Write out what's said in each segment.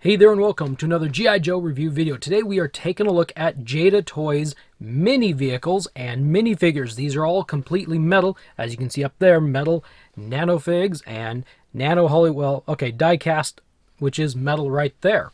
Hey there and welcome to another G.I. Joe review video. Today we are taking a look at Jada Toys mini vehicles and minifigures. These are all completely metal, as you can see up there, metal nanofigs and nano die cast, which is metal right there.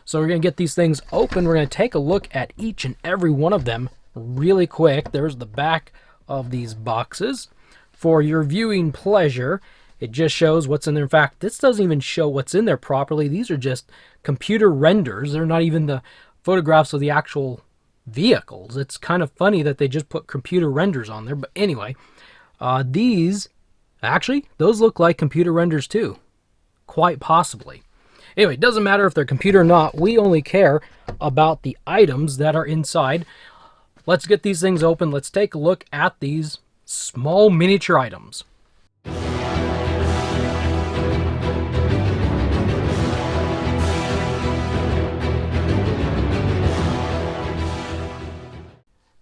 So we're going to get these things open. We're going to take a look at each and every one of them really quick. There's the back of these boxes. For your viewing pleasure, it just shows what's in there. In fact, this doesn't even show what's in there properly. These are just computer renders. They're not even the photographs of the actual vehicles. It's kind of funny that they just put computer renders on there. But anyway, those look like computer renders too. Quite possibly. Anyway, it doesn't matter if they're computer or not. We only care about the items that are inside. Let's get these things open. Let's take a look at these small miniature items.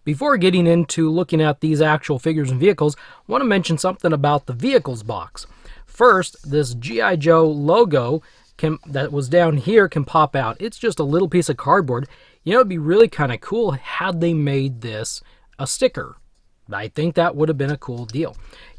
Before getting into looking at these actual figures and vehicles, I want to mention something about the vehicles box. First, this G.I. Joe logo that was down here can pop out. It's just a little piece of cardboard. You know, it'd be really kind of cool had they made this a sticker. I think that would have been a cool deal.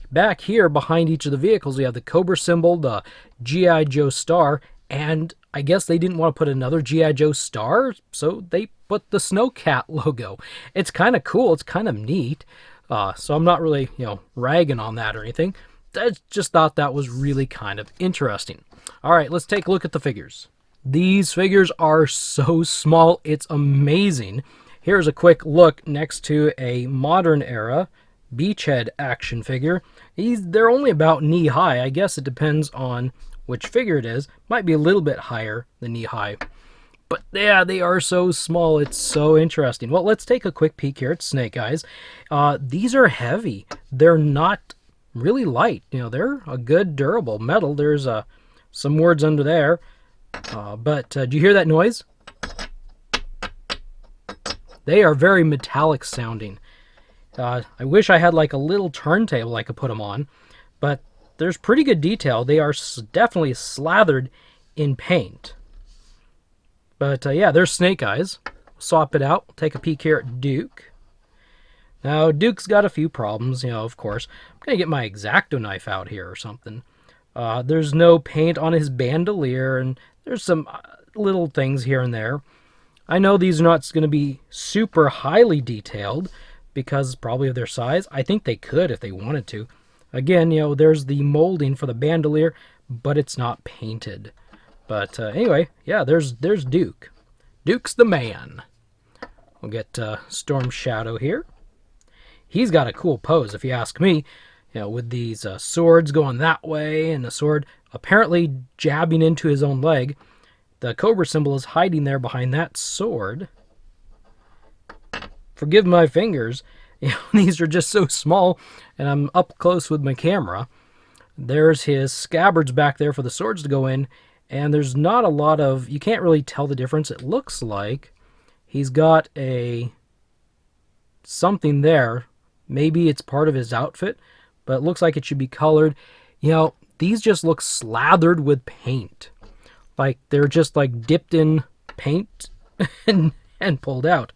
Back here, behind each of the vehicles, we have the Cobra symbol, the G.I. Joe star, and I guess they didn't want to put another G.I. Joe star, so they put the Snowcat logo. It's kind of cool. It's kind of neat. So I'm not really, ragging on that or anything. I just thought that was really kind of interesting. All right, let's take a look at the figures. These figures are so small. It's amazing. Here's a quick look next to a modern era beachhead action figure. They're only about knee high. I guess it depends on which figure it is. Might be a little bit higher than knee high. But yeah, they are so small. It's so interesting. Well, let's take a quick peek here at Snake Eyes. These are heavy. They're not really light. They're a good durable metal. There's some words under there. But do you hear that noise? They are very metallic sounding. I wish I had like a little turntable I could put them on. But there's pretty good detail. They are definitely slathered in paint. But yeah, there's Snake Eyes. Swap it out. Take a peek here at Duke. Now, Duke's got a few problems, of course. I'm going to get my X-Acto knife out here or something. There's no paint on his bandolier, and there's some little things here and there. I know these are not going to be super highly detailed because probably of their size. I think they could if they wanted to. Again, there's the molding for the bandolier, but it's not painted. But anyway, yeah, there's Duke. Duke's the man. We'll get Storm Shadow here. He's got a cool pose, if you ask me. With these swords going that way and the sword apparently jabbing into his own leg. The Cobra symbol is hiding there behind that sword. Forgive my fingers. These are just so small, and I'm up close with my camera. There's his scabbards back there for the swords to go in. And there's not a lot of, you can't really tell the difference. It looks like he's got something there. Maybe it's part of his outfit, but it looks like it should be colored. These just look slathered with paint. Like they're just like dipped in paint and pulled out.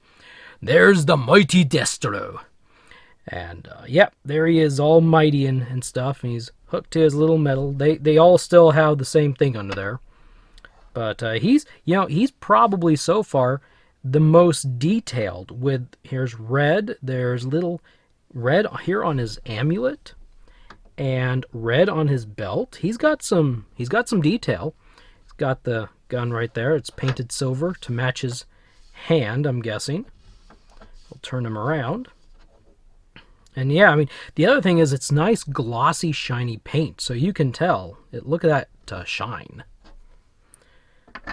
There's the mighty Destro. And yep, there he is, all mighty and stuff. And he's hooked to his little metal. They all still have the same thing under there. But he's probably so far the most detailed. Here's red. There's little red here on his amulet, and red on his belt. He's got some detail. He's got the gun right there. It's painted silver to match his hand, I'm guessing. I'll turn him around. And yeah, the other thing is it's nice, glossy, shiny paint. So you can tell. Look at that shine.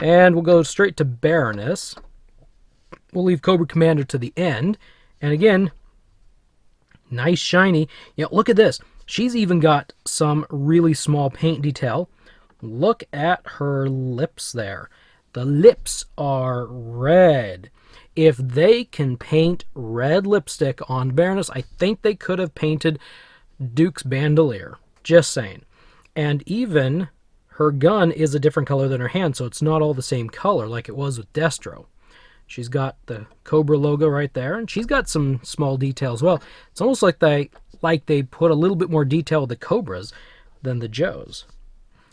And we'll go straight to Baroness. We'll leave Cobra Commander to the end. And again, nice, shiny. Look at this. She's even got some really small paint detail. Look at her lips there. The lips are red. If they can paint red lipstick on Baroness, I think they could have painted Duke's bandolier. Just saying. And even her gun is a different color than her hand, so it's not all the same color like it was with Destro. She's got the Cobra logo right there, and she's got some small details as well. It's almost like they put a little bit more detail with the Cobras than the Joes.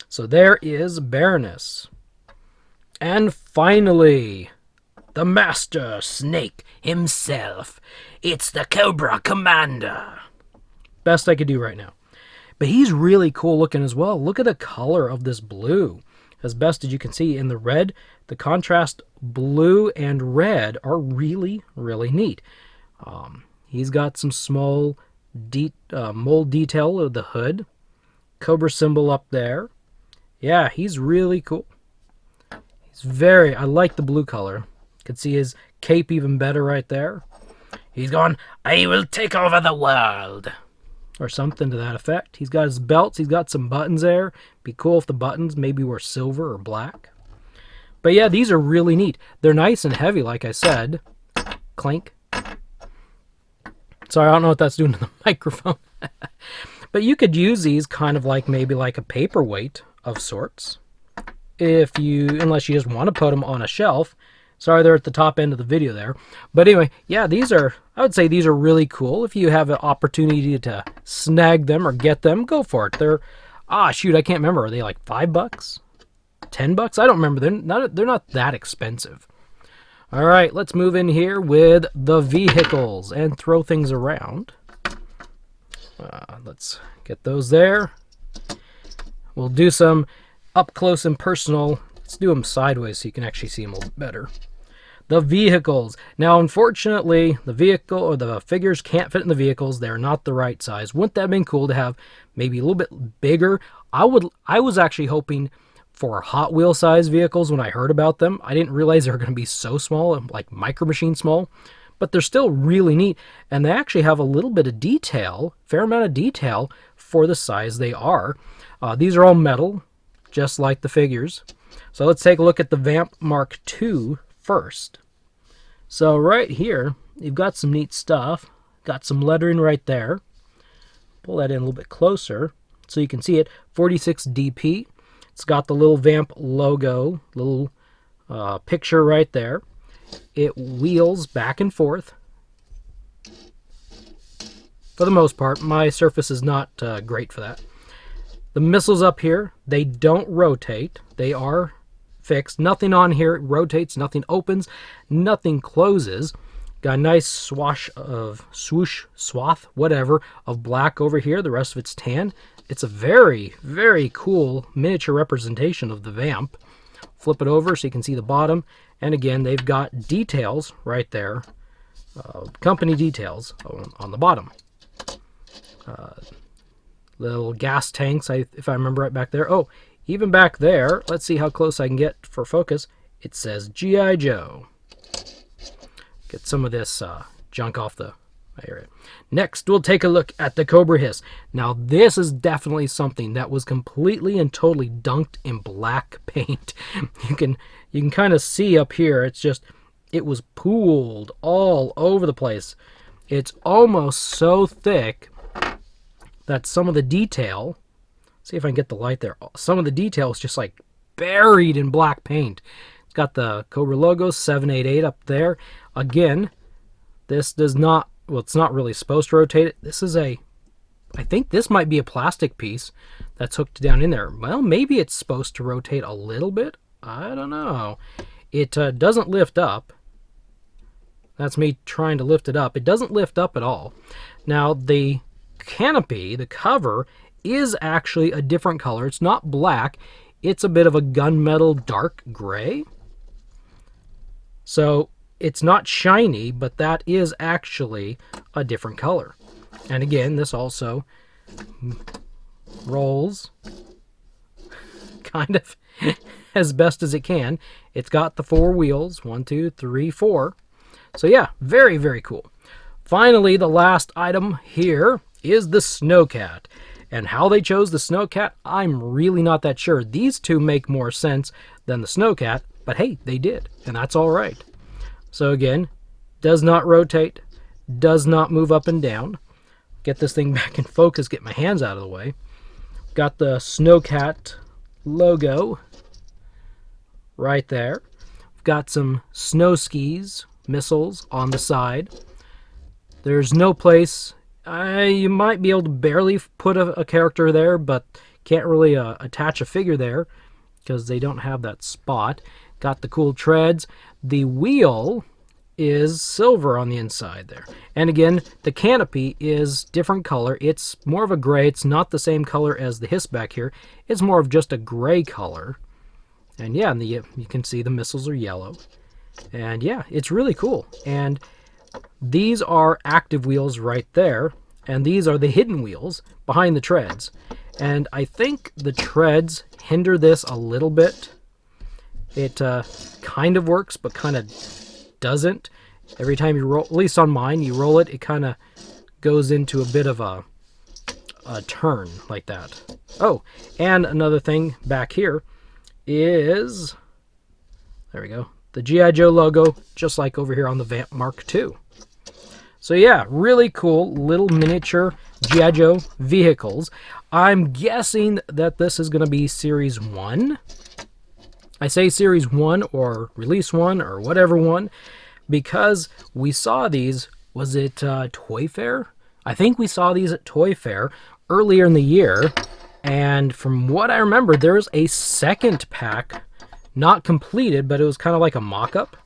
So there is Baroness. And finally, the Master Snake himself. It's the Cobra Commander. Best I could do right now. But he's really cool looking as well. Look at the color of this blue. As best as you can see in the red, the contrast blue and red are really, really neat. He's got some small mold detail of the hood. Cobra symbol up there. Yeah, he's really cool. I like the blue color. You can see his cape even better right there. He's going, I will take over the world. Or something to that effect. He's got his belts. He's got some buttons there. Be cool if the buttons maybe were silver or black. But yeah, these are really neat. They're nice and heavy, like I said. Clink. Sorry, I don't know what that's doing to the microphone. But you could use these kind of like maybe like a paperweight of sorts. Unless you just want to put them on a shelf. Sorry, they're at the top end of the video there. But anyway, yeah, I would say these are really cool. If you have an opportunity to snag them or get them, go for it. I can't remember. Are they like $5? $10? I don't remember. They're not that expensive. All right, let's move in here with the vehicles and throw things around. Let's get those there. We'll do some up close and personal. Let's do them sideways so you can actually see them a little better. The vehicles. Now, unfortunately, the vehicle or the figures can't fit in the vehicles. They're not the right size. Wouldn't that have been cool to have maybe a little bit bigger? I was actually hoping for Hot Wheel size vehicles when I heard about them. I didn't realize they were going to be so small, like Micro Machine small. But they're still really neat, and they actually have a little bit of detail, fair amount of detail for the size they are. These are all metal, just like the figures. So let's take a look at the Vamp Mk first. So right here, you've got some neat stuff. Got some lettering right there. Pull that in a little bit closer so you can see it. 46 DP. It's got the little Vamp logo, little picture right there. It wheels back and forth. For the most part, my surface is not great for that. The missiles up here, they don't rotate. They are fixed. Nothing on here rotates, nothing opens, nothing closes. Got a nice swath, whatever, of black over here. The rest of it's tan. It's a very, very cool miniature representation of the Vamp. Flip it over so you can see the bottom. And again, they've got details right there. Company details on the bottom. Little gas tanks, if I remember right back there. Oh, even back there, let's see how close I can get for focus. It says G.I. Joe. Get some of this junk off the area. Next, we'll take a look at the Cobra Hiss. Now, this is definitely something that was completely and totally dunked in black paint. You can kind of see up here, it was pooled all over the place. It's almost so thick that some of the detail, see if I can get the light there, some of the detail is just like buried in black paint. It's got the Cobra logo, 788 up there. Again, this does not, well, it's not really supposed to rotate it. This is I think this might be a plastic piece that's hooked down in there. Well, maybe it's supposed to rotate a little bit. I don't know. It doesn't lift up. That's me trying to lift it up. It doesn't lift up at all. Now, the canopy, the cover, is actually a different color. It's not black. It's a bit of a gunmetal dark gray. So it's not shiny, but that is actually a different color. And again, this also rolls kind of as best as it can. It's got the 4 wheels, 1, 2, 3, 4. So yeah, very, very cool. Finally, the last item here is the Snowcat. And how they chose the Snowcat, I'm really not that sure. These two make more sense than the Snowcat, but hey, they did, and that's all right. So again, does not rotate, does not move up and down. Get this thing back in focus, get my hands out of the way. Got the Snowcat logo right there. We've got some snow skis, missiles on the side. There's no place. You might be able to barely put a character there, but can't really attach a figure there because they don't have that spot. Got the cool treads. The wheel is silver on the inside there. And again, the canopy is different color. It's more of a gray. It's not the same color as the Hiss back here. It's more of just a gray color. And yeah, you can see the missiles are yellow. And yeah, it's really cool. And these are active wheels right there. And these are the hidden wheels behind the treads. And I think the treads hinder this a little bit. It kind of works, but kind of doesn't. Every time you roll, at least on mine, you roll it, it kind of goes into a bit of a turn like that. Oh, and another thing back here is, there we go, the G.I. Joe logo, just like over here on the Vamp Mk. So yeah, really cool little miniature G.I. Joe vehicles. I'm guessing that this is going to be Series 1. I say Series 1 or Release 1 or whatever one because we saw these, was it Toy Fair? I think we saw these at Toy Fair earlier in the year, and from what I remember, there's a second pack, not completed, but it was kind of like a mock-up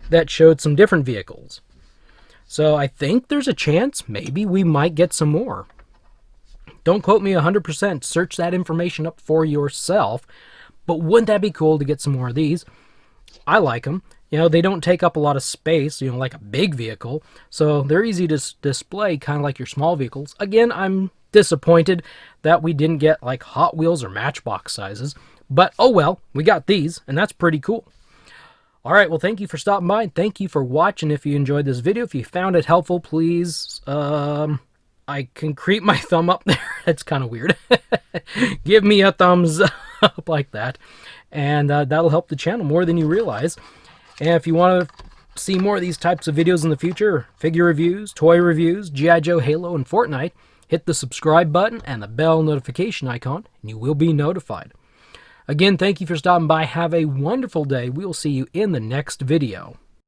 that showed some different vehicles. So I think there's a chance maybe we might get some more. Don't quote me 100%. Search that information up for yourself. But wouldn't that be cool to get some more of these? I like them. You know, they don't take up a lot of space, you know, like a big vehicle. So they're easy to display, kind of like your small vehicles. Again, I'm disappointed that we didn't get like Hot Wheels or Matchbox sizes. But oh well, we got these, and that's pretty cool. All right, well, thank you for stopping by, and thank you for watching. If you enjoyed this video, if you found it helpful, please, I can creep my thumb up there. That's kind of weird. Give me a thumbs up like that, and that'll help the channel more than you realize. And if you want to see more of these types of videos in the future, figure reviews, toy reviews, G.I. Joe, Halo, and Fortnite, hit the subscribe button and the bell notification icon, and you will be notified. Again, thank you for stopping by. Have a wonderful day. We will see you in the next video.